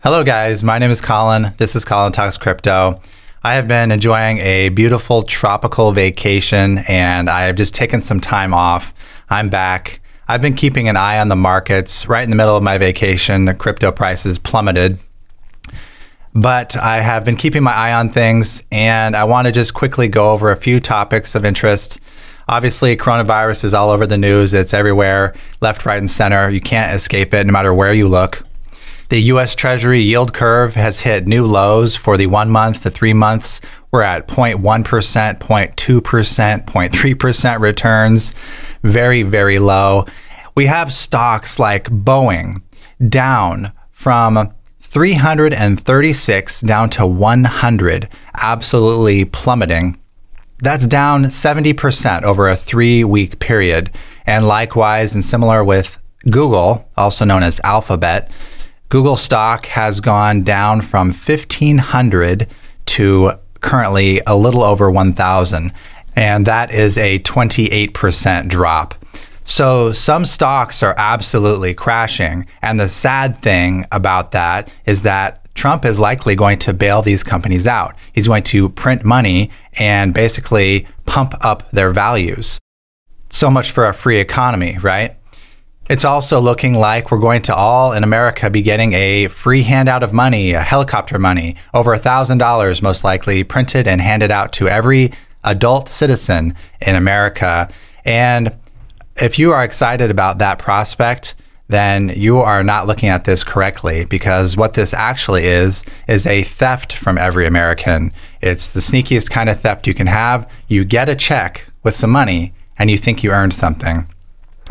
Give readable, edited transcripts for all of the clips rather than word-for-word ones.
Hello guys, my name is Colin. This is Colin Talks Crypto. I have been enjoying a beautiful tropical vacation and I have just taken some time off. I'm back. I've been keeping an eye on the markets. Right in the middle of my vacation, the crypto prices plummeted. But I have been keeping my eye on things and I want to just quickly go over a few topics of interest. Obviously, coronavirus is all over the news. It's everywhere, left, right, and center. You can't escape it no matter where you look. The U.S. Treasury yield curve has hit new lows for the 1 month to 3 months. We're at 0.1%, 0.2%, 0.3% returns. Very, very low. We have stocks like Boeing down from 336 down to 100, absolutely plummeting. That's down 70% over a 3-week period. And likewise, and similar with Google, also known as Alphabet, Google stock has gone down from 1,500 to currently a little over 1,000. And that is a 28% drop. So some stocks are absolutely crashing. And the sad thing about that is that Trump is likely going to bail these companies out. He's going to print money and basically pump up their values. So much for a free economy, right? It's also looking like we're going to all in America be getting a free handout of money, a helicopter money, over $1,000 most likely, printed and handed out to every adult citizen in America. And if you are excited about that prospect, then you are not looking at this correctly, because what this actually is a theft from every American. It's the sneakiest kind of theft you can have. You get a check with some money and you think you earned something.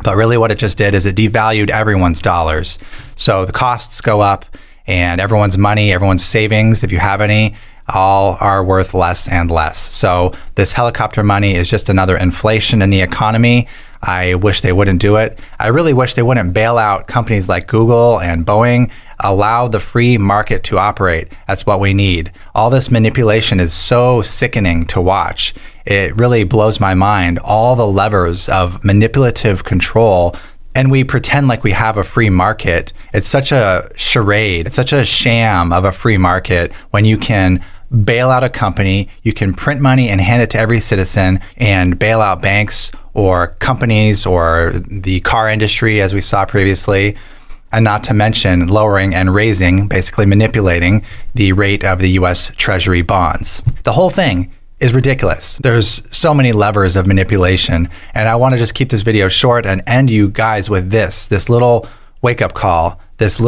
But really what it just did is it devalued everyone's dollars. So the costs go up and everyone's money, everyone's savings, if you have any, all are worth less and less. So this helicopter money is just another inflation in the economy. I wish they wouldn't do it. I really wish they wouldn't bail out companies like Google and Boeing. Allow the free market to operate. That's what we need. All this manipulation is so sickening to watch. It really blows my mind. All the levers of manipulative control, and we pretend like we have a free market. It's such a charade. It's such a sham of a free market when you can bail out a company, you can print money and hand it to every citizen and bail out banks or companies or the car industry, as we saw previously, and not to mention lowering and raising, basically manipulating the rate of the U.S. Treasury bonds. The whole thing is ridiculous. There's so many levers of manipulation, and I want to just keep this video short and end you guys with this little wake-up call, this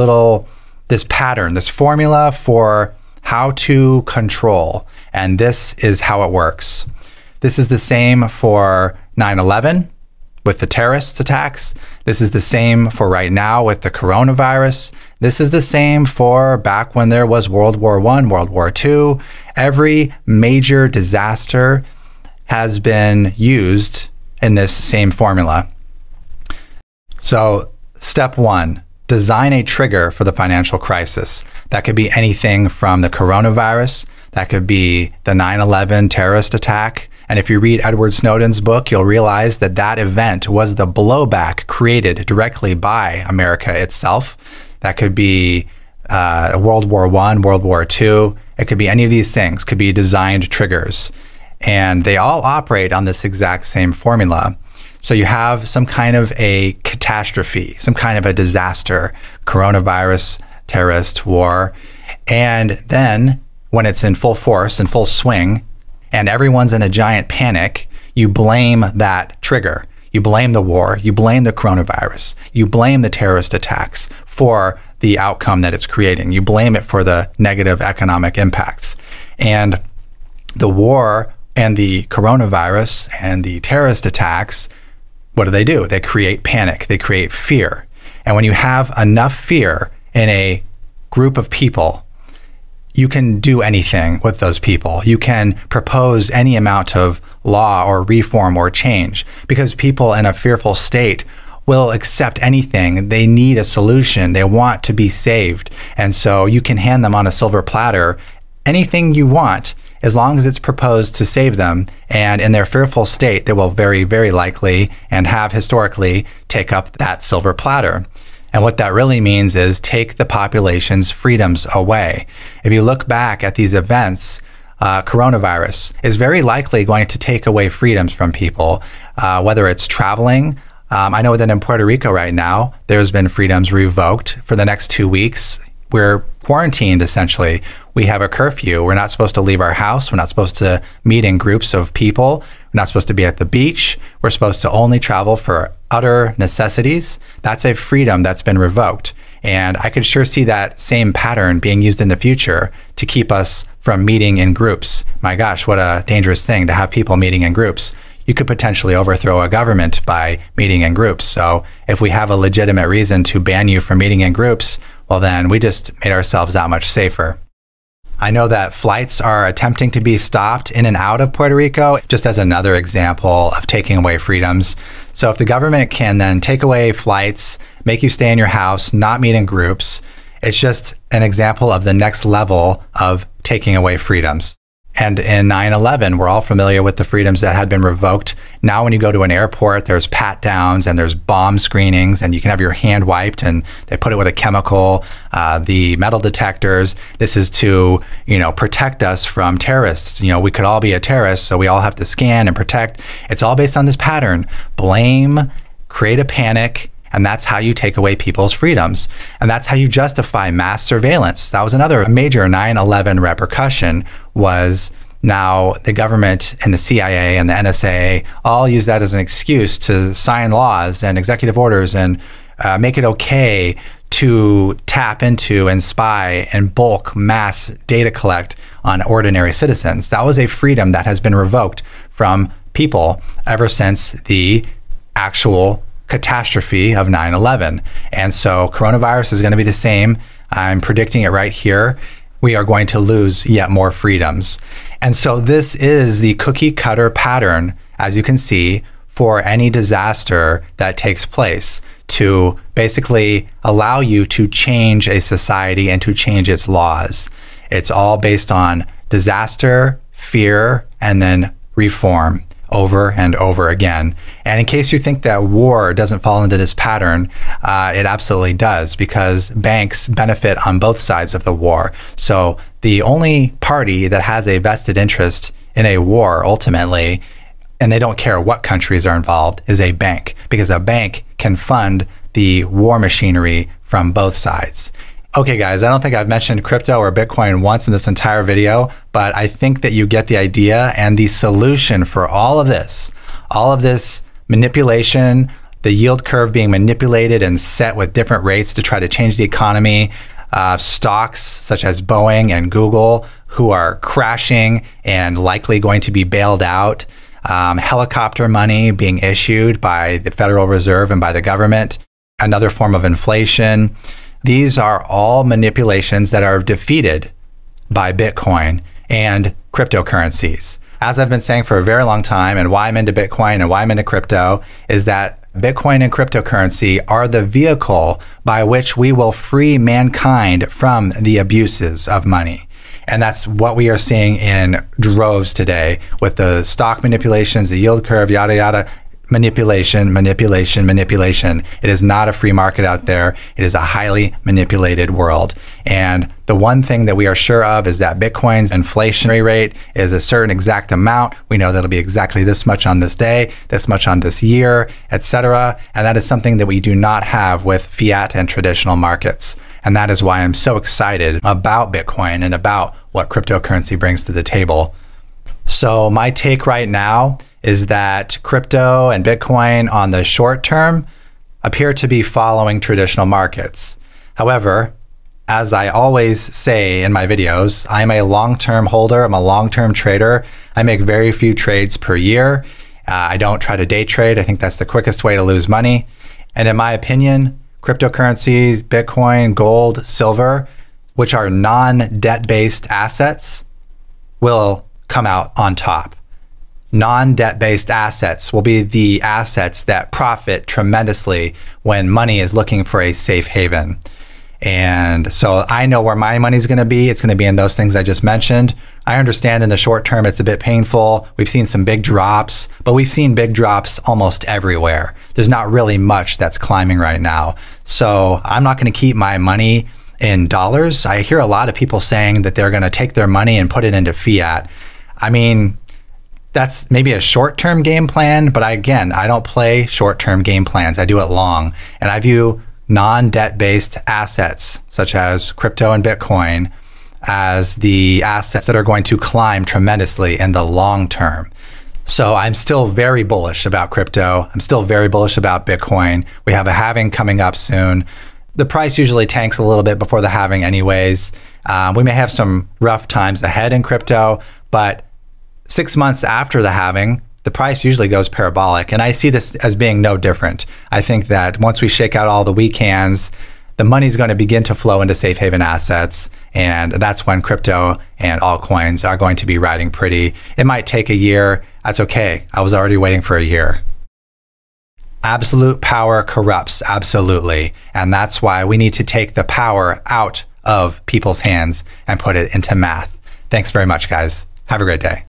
pattern, this formula for how to control, and this is how it works. This is the same for 9/11 with the terrorist attacks. This is the same for right now with the coronavirus. This is the same for back when there was World War I, World War II. Every major disaster has been used in this same formula. So step one, design a trigger for the financial crisis. That could be anything from the coronavirus, that could be the 9/11 terrorist attack. And if you read Edward Snowden's book, you'll realize that that event was the blowback created directly by America itself. That could be World War I, World War II. It could be any of these things, could be designed triggers. And they all operate on this exact same formula. So you have some kind of a catastrophe, some kind of a disaster, coronavirus, terrorist, war. And then when it's in full force, in full swing, and everyone's in a giant panic, you blame that trigger. You blame the war, you blame the coronavirus, you blame the terrorist attacks for the outcome that it's creating. You blame it for the negative economic impacts. And the war and the coronavirus and the terrorist attacks, what do? They create panic, they create fear. And when you have enough fear in a group of people, you can do anything with those people. You can propose any amount of law or reform or change, because people in a fearful state will accept anything. They need a solution. They want to be saved. And so you can hand them on a silver platter anything you want, as long as it's proposed to save them. And in their fearful state, they will very, very likely and have historically take up that silver platter. And what that really means is take the population's freedoms away. If you look back at these events, coronavirus is very likely going to take away freedoms from people, whether it's traveling. I know that in Puerto Rico right now, there's been freedoms revoked for the next 2 weeks. We're quarantined, essentially. We have a curfew. We're not supposed to leave our house. We're not supposed to meet in groups of people. We're not supposed to be at the beach. We're supposed to only travel for utter necessities. That's a freedom that's been revoked. And I could sure see that same pattern being used in the future to keep us from meeting in groups. My gosh, what a dangerous thing to have people meeting in groups. You could potentially overthrow a government by meeting in groups. So if we have a legitimate reason to ban you from meeting in groups, well, then we just made ourselves that much safer. I know that flights are attempting to be stopped in and out of Puerto Rico, just as another example of taking away freedoms. So if the government can then take away flights, make you stay in your house, not meet in groups, it's just an example of the next level of taking away freedoms. And in 9/11, we're all familiar with the freedoms that had been revoked. Now, when you go to an airport, there's pat downs and there's bomb screenings, and you can have your hand wiped, and they put it with a chemical, the metal detectors. This is to, protect us from terrorists. We could all be a terrorist, so we all have to scan and protect. It's all based on this pattern: blame, create a panic. And that's how you take away people's freedoms. And that's how you justify mass surveillance. That was another major 9/11 repercussion, was now the government and the CIA and the NSA all use that as an excuse to sign laws and executive orders and make it okay to tap into and spy and bulk mass data collect on ordinary citizens. That was a freedom that has been revoked from people ever since the actual catastrophe of 9/11. And so coronavirus is going to be the same. I'm predicting it right here. We are going to lose yet more freedoms. And so this is the cookie cutter pattern, as you can see, for any disaster that takes place, to basically allow you to change a society and to change its laws. It's all based on disaster, fear, and then reform, over and over again. And in case you think that war doesn't fall into this pattern, it absolutely does, because banks benefit on both sides of the war. So the only party that has a vested interest in a war ultimately, and they don't care what countries are involved, is a bank, because a bank can fund the war machinery from both sides. Okay guys, I don't think I've mentioned crypto or Bitcoin once in this entire video, but I think that you get the idea, and the solution for all of this manipulation, the yield curve being manipulated and set with different rates to try to change the economy, stocks such as Boeing and Google who are crashing and likely going to be bailed out, helicopter money being issued by the Federal Reserve and by the government, another form of inflation. These are all manipulations that are defeated by Bitcoin and cryptocurrencies. As I've been saying for a very long time, and why I'm into Bitcoin and why I'm into crypto, is that Bitcoin and cryptocurrency are the vehicle by which we will free mankind from the abuses of money. And that's what we are seeing in droves today with the stock manipulations, the yield curve, yada, yada. Manipulation, manipulation, manipulation. It is not a free market out there. It is a highly manipulated world. And the one thing that we are sure of is that Bitcoin's inflationary rate is a certain exact amount. We know that it'll be exactly this much on this day, this much on this year, etc. And that is something that we do not have with fiat and traditional markets. And that is why I'm so excited about Bitcoin and about what cryptocurrency brings to the table. So my take right now is that crypto and Bitcoin on the short term appear to be following traditional markets. However, as I always say in my videos, I'm a long-term holder, I'm a long-term trader. I make very few trades per year. I don't try to day trade. I think that's the quickest way to lose money. And in my opinion, cryptocurrencies, Bitcoin, gold, silver, which are non-debt-based assets, will come out on top. Non-debt-based assets will be the assets that profit tremendously when money is looking for a safe haven. And so I know where my money's going to be. It's going to be in those things I just mentioned. I understand in the short term it's a bit painful. We've seen some big drops, but we've seen big drops almost everywhere. There's not really much that's climbing right now. So I'm not going to keep my money in dollars. I hear a lot of people saying that they're going to take their money and put it into fiat. I mean, that's maybe a short-term game plan, but again, I don't play short-term game plans. I do it long. And I view non-debt-based assets such as crypto and Bitcoin as the assets that are going to climb tremendously in the long term. So I'm still very bullish about crypto. I'm still very bullish about Bitcoin. We have a halving coming up soon. The price usually tanks a little bit before the halving anyways. We may have some rough times ahead in crypto, but 6 months after the halving, the price usually goes parabolic. And I see this as being no different. I think that once we shake out all the weak hands, the money's going to begin to flow into safe haven assets. And that's when crypto and altcoins are going to be riding pretty. It might take a year. That's okay. I was already waiting for a year. Absolute power corrupts, absolutely. And that's why we need to take the power out of people's hands and put it into math. Thanks very much, guys. Have a great day.